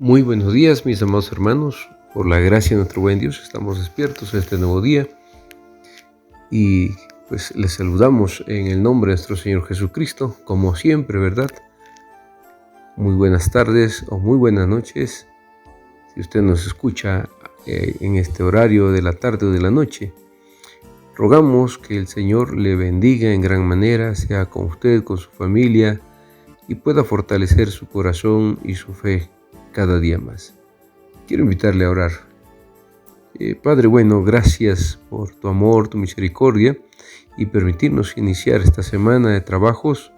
Muy buenos días, mis amados hermanos. Por la gracia de nuestro buen Dios, estamos despiertos a este nuevo día y pues les saludamos en el nombre de nuestro Señor Jesucristo, como siempre, ¿verdad? Muy buenas tardes o muy buenas noches, si usted nos escucha en este horario de la tarde o de la noche. Rogamos que el Señor le bendiga en gran manera, sea con usted, con su familia, y pueda fortalecer su corazón y su fe cada día más. Quiero invitarle a orar. Padre bueno, gracias por tu amor, tu misericordia y permitirnos iniciar esta semana de trabajos.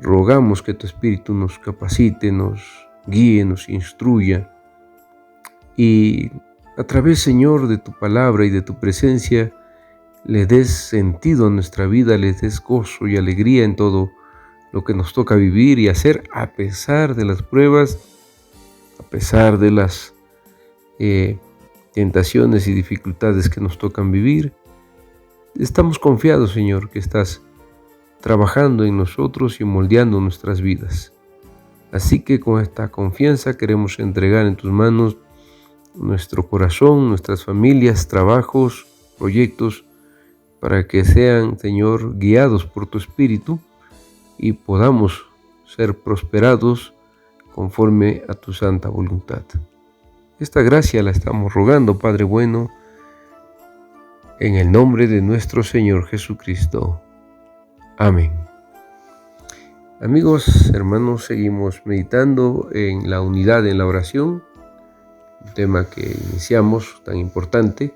Rogamos que tu Espíritu nos capacite, nos guíe, nos instruya y a través, Señor, de tu palabra y de tu presencia le des sentido a nuestra vida, le des gozo y alegría en todo lo que nos toca vivir y hacer a pesar de las pruebas, a pesar de las tentaciones y dificultades que nos tocan vivir. Estamos confiados, Señor, que estás trabajando en nosotros y moldeando nuestras vidas. Así que con esta confianza queremos entregar en tus manos nuestro corazón, nuestras familias, trabajos, proyectos, para que sean, Señor, guiados por tu Espíritu y podamos ser prosperados conforme a tu santa voluntad. Esta gracia la estamos rogando, Padre bueno, en el nombre de nuestro Señor Jesucristo. Amén. Amigos, hermanos, seguimos meditando en la unidad en la oración, un tema que iniciamos tan importante.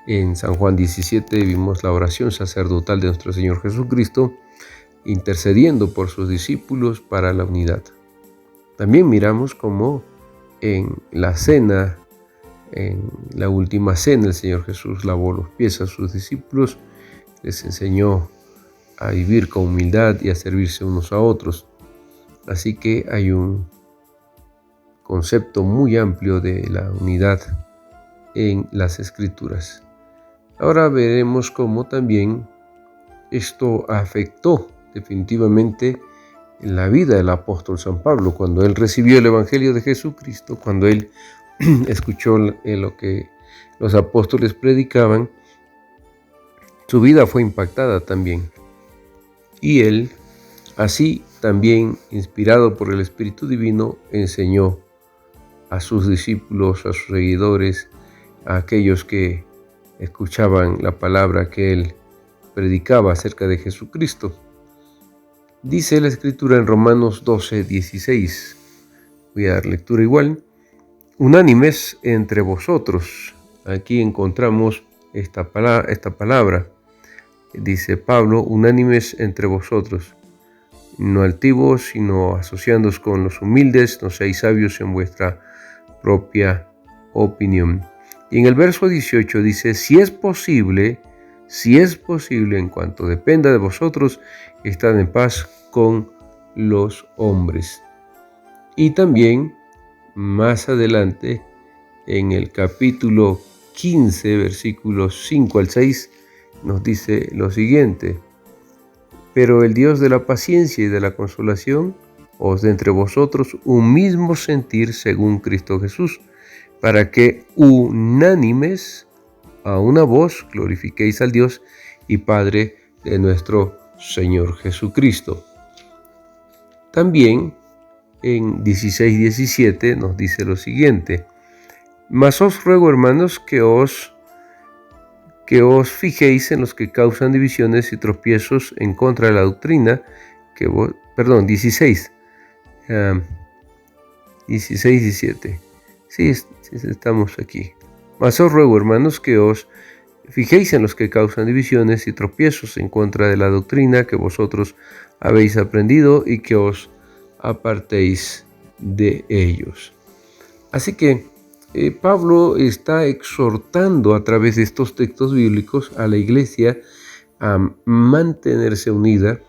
En San Juan 17 vimos la oración sacerdotal de nuestro Señor Jesucristo, intercediendo por sus discípulos para la unidad. También miramos cómo en la cena, en la última cena, el Señor Jesús lavó los pies a sus discípulos, les enseñó a vivir con humildad y a servirse unos a otros. Así que hay un concepto muy amplio de la unidad en las Escrituras. Ahora veremos cómo también esto afectó definitivamente en la vida del apóstol San Pablo, cuando él recibió el Evangelio de Jesucristo, cuando él escuchó lo que los apóstoles predicaban, su vida fue impactada también. Y él, así también inspirado por el Espíritu Divino, enseñó a sus discípulos, a sus seguidores, a aquellos que escuchaban la palabra que él predicaba acerca de Jesucristo. Dice la Escritura en Romanos 12:16, voy a dar lectura igual: unánimes entre vosotros. Aquí encontramos esta palabra. Dice Pablo, unánimes entre vosotros, no altivos, sino asociándoos con los humildes, no seáis sabios en vuestra propia opinión. Y en el verso 18 dice, si es posible, en cuanto dependa de vosotros, estad en paz con los hombres. Y también más adelante, en el capítulo 15, versículos 5 al 6, nos dice lo siguiente: pero el Dios de la paciencia y de la consolación os dé entre vosotros un mismo sentir según Cristo Jesús, para que unánimes a una voz glorifiquéis al Dios y Padre de nuestro Señor Jesucristo. También en 16:17 nos dice lo siguiente: mas os ruego, hermanos, que os fijéis en los que causan divisiones y tropiezos en contra de la doctrina, 16:17. Sí, estamos aquí. Mas os ruego, hermanos, que os fijéis en los que causan divisiones y tropiezos en contra de la doctrina que vosotros habéis aprendido y que os apartéis de ellos. Así que Pablo está exhortando a través de estos textos bíblicos a la iglesia a mantenerse unida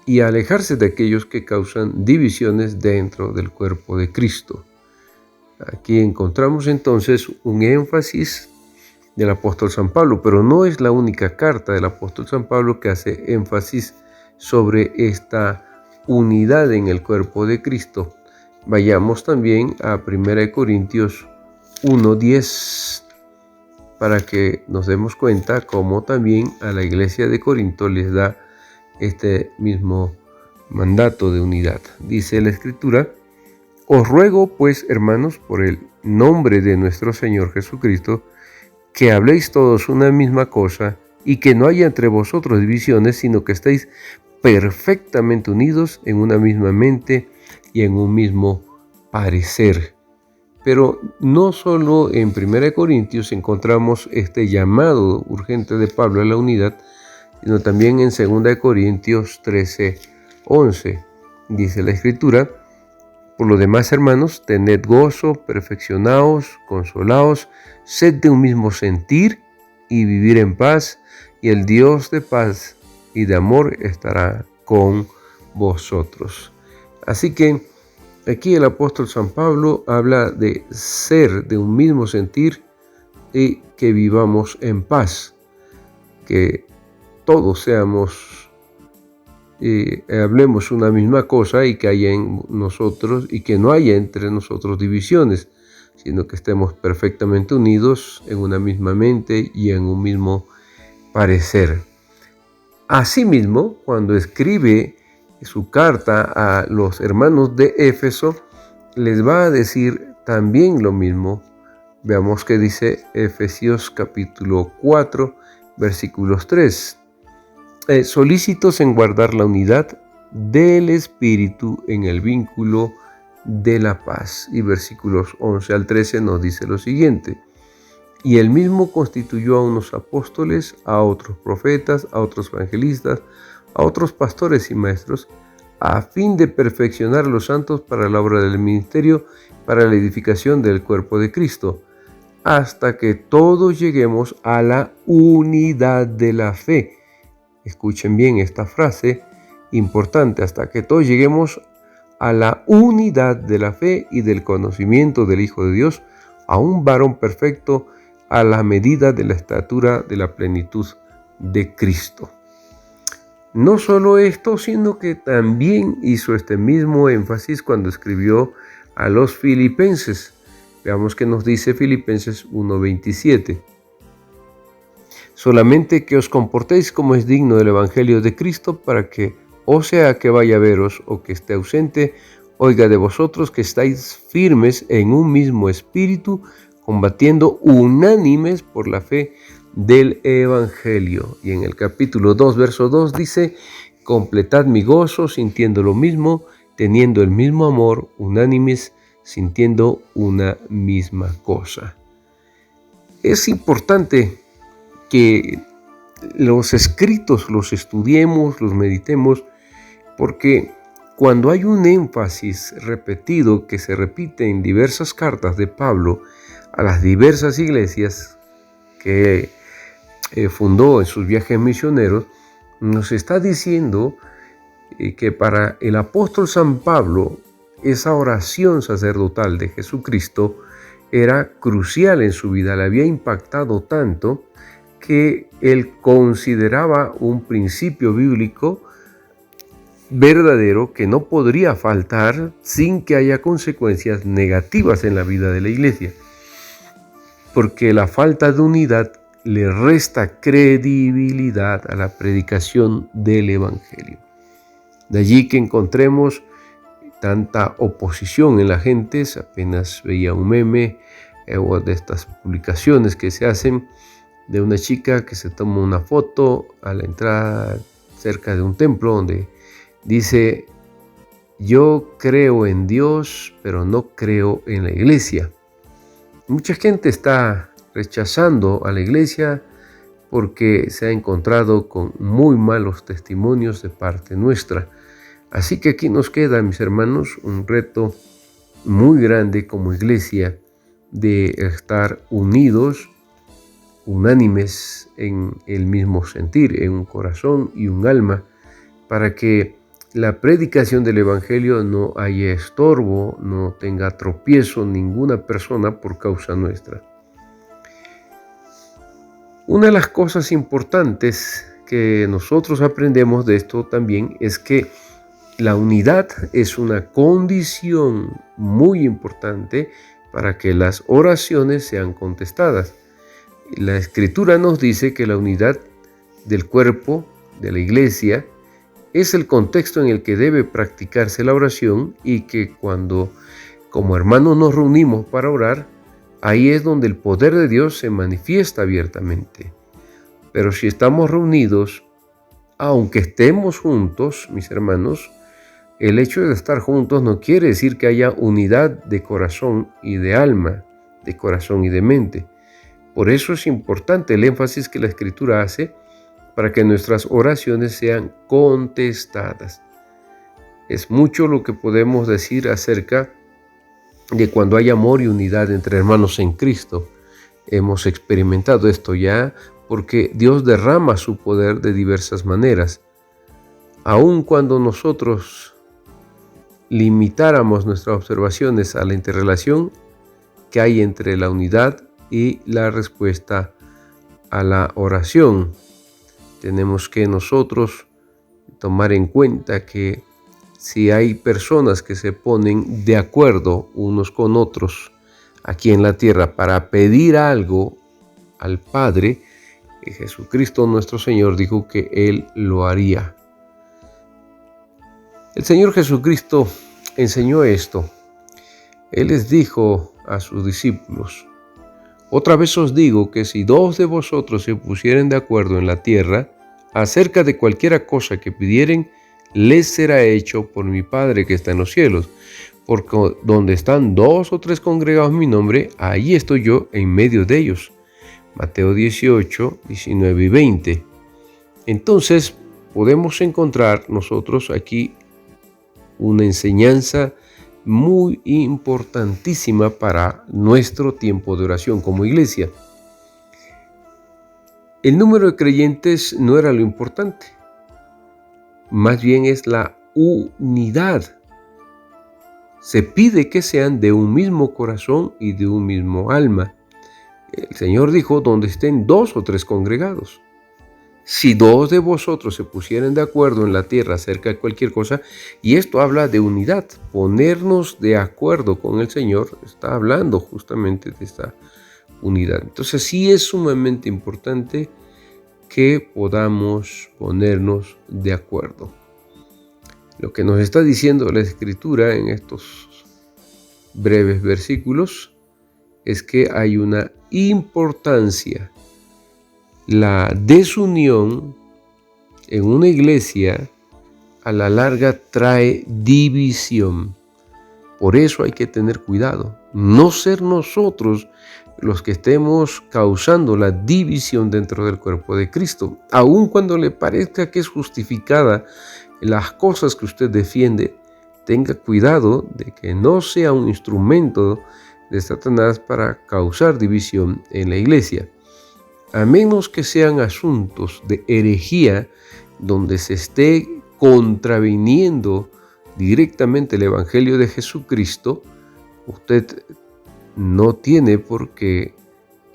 y a alejarse de aquellos que causan divisiones dentro del cuerpo de Cristo. Aquí encontramos entonces un énfasis del apóstol San Pablo, pero no es la única carta del apóstol San Pablo que hace énfasis sobre esta unidad en el cuerpo de Cristo. Vayamos también a 1 Corintios 1:10 para que nos demos cuenta cómo también a la iglesia de Corinto les da este mismo mandato de unidad. Dice la Escritura: os ruego pues, hermanos, por el nombre de nuestro Señor Jesucristo, que habléis todos una misma cosa y que no haya entre vosotros divisiones, sino que estéis perfectamente unidos en una misma mente y en un mismo parecer. Pero no solo en 1 Corintios encontramos este llamado urgente de Pablo a la unidad, sino también en 2 Corintios 13:11. Dice la Escritura: por lo demás, hermanos, tened gozo, perfeccionaos, consolaos, sed de un mismo sentir y vivir en paz, y el Dios de paz y de amor estará con vosotros. Así que aquí el apóstol San Pablo habla de ser de un mismo sentir y que vivamos en paz, que todos seamos hablemos una misma cosa y que haya en nosotros y que no haya entre nosotros divisiones, sino que estemos perfectamente unidos en una misma mente y en un mismo parecer. Asimismo, cuando escribe su carta a los hermanos de Éfeso, les va a decir también lo mismo. Veamos qué dice Efesios capítulo 4, versículos 3. Solícitos en guardar la unidad del Espíritu en el vínculo de la paz. Y versículos 11 al 13 nos dice lo siguiente: y él mismo constituyó a unos apóstoles, a otros profetas, a otros evangelistas, a otros pastores y maestros, a fin de perfeccionar a los santos para la obra del ministerio, para la edificación del cuerpo de Cristo, hasta que todos lleguemos a la unidad de la fe. Escuchen bien esta frase importante: hasta que todos lleguemos a la unidad de la fe y del conocimiento del Hijo de Dios, a un varón perfecto, a la medida de la estatura de la plenitud de Cristo. No solo esto, sino que también hizo este mismo énfasis cuando escribió a los filipenses. Veamos qué nos dice Filipenses 1:27. Solamente que os comportéis como es digno del Evangelio de Cristo, para que, o sea que vaya a veros o que esté ausente, oiga de vosotros que estáis firmes en un mismo espíritu, combatiendo unánimes por la fe del Evangelio. Y en el capítulo 2, verso 2 dice: completad mi gozo sintiendo lo mismo, teniendo el mismo amor, unánimes, sintiendo una misma cosa. Es importante que los escritos los estudiemos, los meditemos, porque cuando hay un énfasis repetido que se repite en diversas cartas de Pablo a las diversas iglesias que fundó en sus viajes misioneros, nos está diciendo que para el apóstol San Pablo esa oración sacerdotal de Jesucristo era crucial en su vida, le había impactado tanto que él consideraba un principio bíblico verdadero que no podría faltar sin que haya consecuencias negativas en la vida de la iglesia, porque la falta de unidad le resta credibilidad a la predicación del Evangelio. De allí que encontremos tanta oposición en la gente. Apenas veía un meme o de estas publicaciones que se hacen de una chica que se toma una foto a la entrada cerca de un templo donde dice: yo creo en Dios, pero no creo en la iglesia. Mucha gente está rechazando a la iglesia porque se ha encontrado con muy malos testimonios de parte nuestra. Así que aquí nos queda, mis hermanos, un reto muy grande como iglesia de estar unidos, unánimes en el mismo sentir, en un corazón y un alma, para que la predicación del Evangelio no haya estorbo, no tenga tropiezo ninguna persona por causa nuestra. Una de las cosas importantes que nosotros aprendemos de esto también es que La unidad es una condición muy importante para que las oraciones sean contestadas. La Escritura nos dice que la unidad del cuerpo de la iglesia es el contexto en el que debe practicarse la oración, y que cuando como hermanos nos reunimos para orar, ahí es donde el poder de Dios se manifiesta abiertamente. Pero si estamos reunidos, aunque estemos juntos, mis hermanos, el hecho de estar juntos no quiere decir que haya unidad de corazón y de alma, de corazón y de mente. Por eso es importante el énfasis que la Escritura hace para que nuestras oraciones sean contestadas. Es mucho lo que podemos decir acerca de cuando hay amor y unidad entre hermanos en Cristo. Hemos experimentado esto ya, porque Dios derrama su poder de diversas maneras. Aun cuando nosotros limitáramos nuestras observaciones a la interrelación que hay entre la unidad y la respuesta a la oración, tenemos que nosotros tomar en cuenta que si hay personas que se ponen de acuerdo unos con otros aquí en la tierra para pedir algo al Padre, Jesucristo nuestro Señor dijo que Él lo haría. El Señor Jesucristo enseñó esto. Él les dijo a sus discípulos: otra vez os digo que si 2 de vosotros se pusieren de acuerdo en la tierra acerca de cualquiera cosa que pidieren, les será hecho por mi Padre que está en los cielos. Porque donde están 2 o 3 congregados en mi nombre, ahí estoy yo en medio de ellos. Mateo 18, 19 y 20. Entonces podemos encontrar nosotros aquí una enseñanza muy importantísima para nuestro tiempo de oración como iglesia. El número de creyentes no era lo importante, más bien es la unidad. Se pide que sean de un mismo corazón y de un mismo alma. El Señor dijo: donde estén 2 o 3 congregados. Si 2 de vosotros se pusieren de acuerdo en la tierra acerca de cualquier cosa, y esto habla de unidad, ponernos de acuerdo con el Señor, está hablando justamente de esta unidad. Entonces sí es sumamente importante que podamos ponernos de acuerdo. Lo que nos está diciendo la Escritura en estos breves versículos es que hay una importancia. La desunión en una iglesia a la larga trae división. Por eso hay que tener cuidado. No ser nosotros los que estemos causando la división dentro del cuerpo de Cristo. Aun cuando le parezca que es justificada las cosas que usted defiende, tenga cuidado de que no sea un instrumento de Satanás para causar división en la iglesia. A menos que sean asuntos de herejía donde se esté contraviniendo directamente el Evangelio de Jesucristo, usted no tiene por qué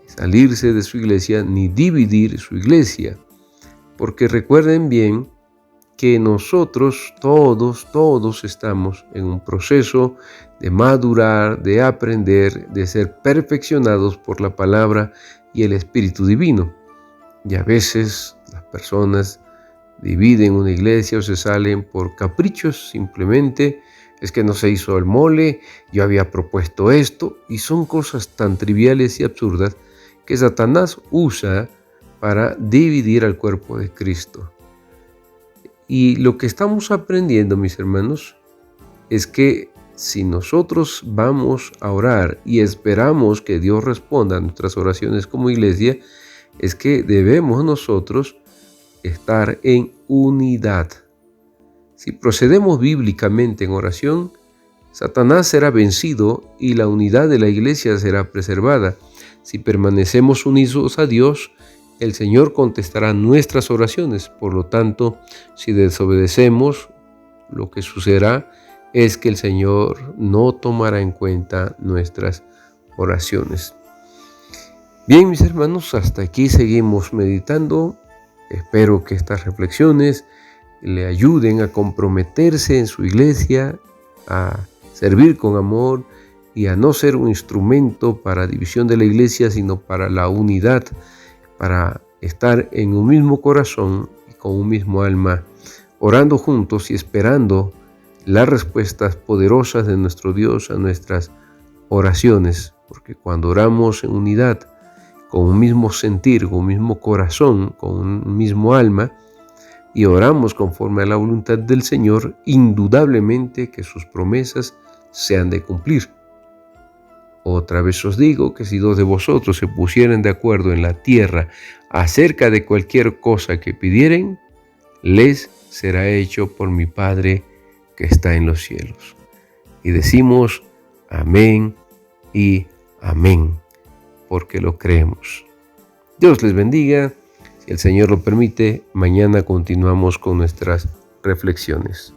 salirse de su iglesia ni dividir su iglesia. Porque recuerden bien que nosotros todos estamos en un proceso de madurar, de aprender, de ser perfeccionados por la palabra y el Espíritu Divino. Y a veces las personas dividen una iglesia o se salen por caprichos, simplemente es que no se hizo el mole, yo había propuesto esto, y son cosas tan triviales y absurdas que Satanás usa para dividir al cuerpo de Cristo. Y lo que estamos aprendiendo, mis hermanos, es que si nosotros vamos a orar y esperamos que Dios responda a nuestras oraciones como iglesia, es que debemos nosotros estar en unidad. Si procedemos bíblicamente en oración, Satanás será vencido y la unidad de la iglesia será preservada. Si permanecemos unidos a Dios, el Señor contestará nuestras oraciones. Por lo tanto, si desobedecemos, lo que sucederá es que el Señor no tomará en cuenta nuestras oraciones. Bien, mis hermanos, hasta aquí seguimos meditando. Espero que estas reflexiones le ayuden a comprometerse en su iglesia, a servir con amor y a no ser un instrumento para división de la iglesia, sino para la unidad, para estar en un mismo corazón y con un mismo alma, orando juntos y esperando las respuestas poderosas de nuestro Dios a nuestras oraciones, porque cuando oramos en unidad, con un mismo sentir, con un mismo corazón, con un mismo alma, y oramos conforme a la voluntad del Señor, indudablemente que sus promesas se han de cumplir. Otra vez os digo que si 2 de vosotros se pusieren de acuerdo en la tierra acerca de cualquier cosa que pidieren, les será hecho por mi Padre que está en los cielos. Y decimos amén y amén, porque lo creemos. Dios les bendiga. Si el Señor lo permite, mañana continuamos con nuestras reflexiones.